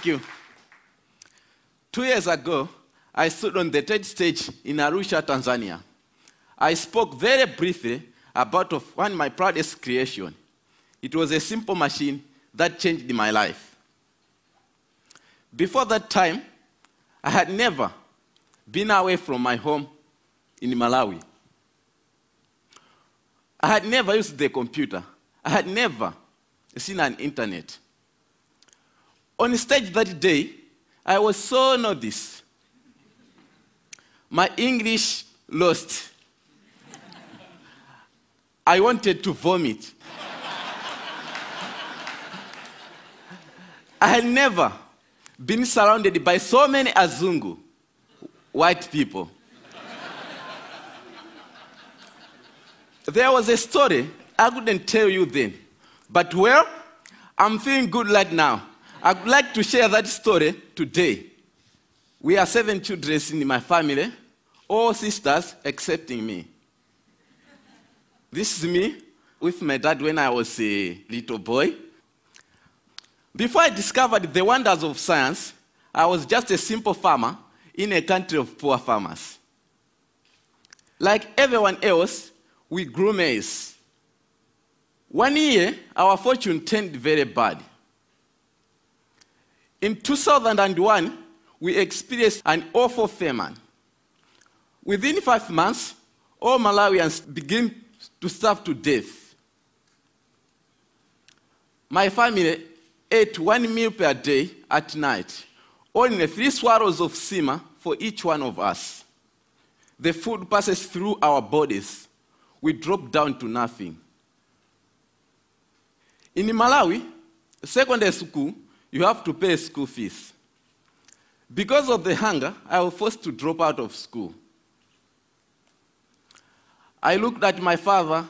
Thank you. 2 years ago, I stood on the TED stage in Arusha, Tanzania. I spoke very briefly about one of my proudest creations. It was a simple machine that changed my life. Before that time, I had never been away from my home in Malawi. I had never used the computer. I had never seen an internet. On stage that day, I was so noticed. My English lost. I wanted to vomit. I had never been surrounded by so many Azungu, white people. There was a story I couldn't tell you then, but well, I'm feeling good right now. I would like to share that story today. We are 7 children in my family, all sisters excepting me. This is me with my dad when I was a little boy. Before I discovered the wonders of science, I was just a simple farmer in a country of poor farmers. Like everyone else, we grew maize. One year, our fortune turned very bad. In 2001, we experienced an awful famine. Within 5 months, all Malawians began to starve to death. My family ate 1 meal per day at night, only 3 swallows of sima for each one of us. The food passes through our bodies. We drop down to nothing. In Malawi, secondary school, you have to pay school fees. Because of the hunger, I was forced to drop out of school. I looked at my father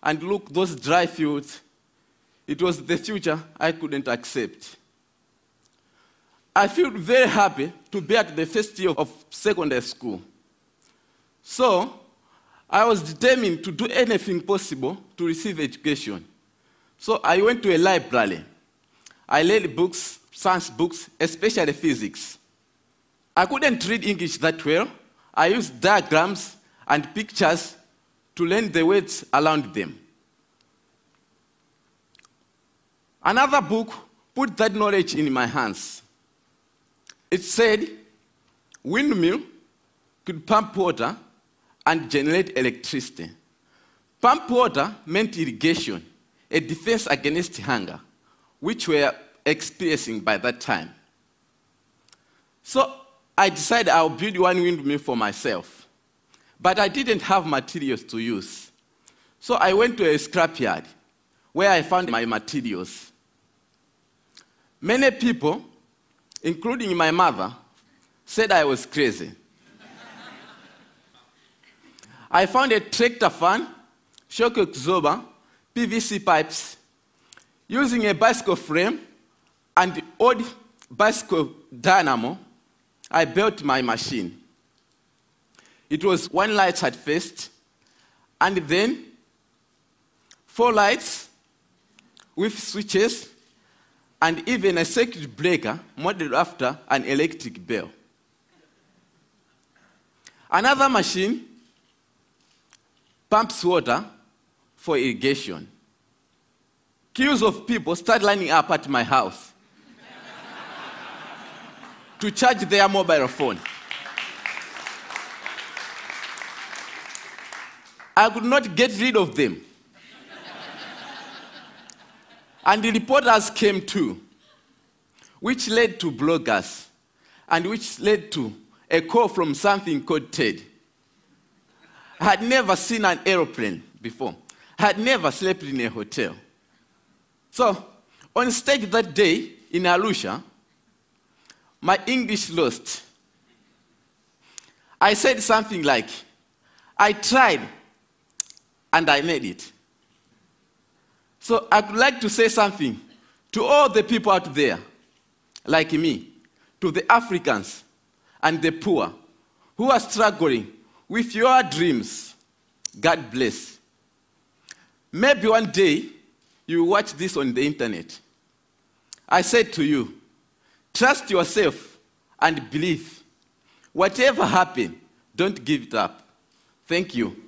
and looked at those dry fields. It was the future I couldn't accept. I felt very happy to be at the first year of secondary school. So, I was determined to do anything possible to receive education. So I went to a library. I read books, science books, especially physics. I couldn't read English that well. I used diagrams and pictures to learn the words around them. Another book put that knowledge in my hands. It said, windmill could pump water and generate electricity. Pump water meant irrigation, a defense against hunger, which we were experiencing by that time. So I decided I'll build one windmill for myself. But I didn't have materials to use. So I went to a scrapyard where I found my materials. Many people, including my mother, said I was crazy. I found a tractor fan, shock absorber, PVC pipes. Using a bicycle frame and old bicycle dynamo, I built my machine. It was 1 light at first, and then 4 lights with switches, and even a circuit breaker modeled after an electric bell. Another machine pumps water for irrigation. Queues of people start lining up at my house to charge their mobile phone. I could not get rid of them. And the reporters came too, which led to bloggers, and which led to a call from something called TED. I had never seen an aeroplane before. I had never slept in a hotel. So, on stage that day in Arusha, my English lost. I said something like, I tried and I made it. So I would like to say something to all the people out there, like me, to the Africans and the poor who are struggling with your dreams. God bless. Maybe one day you will watch this on the internet. I said to you, Trust yourself and believe. Whatever happens, don't give it up. Thank you.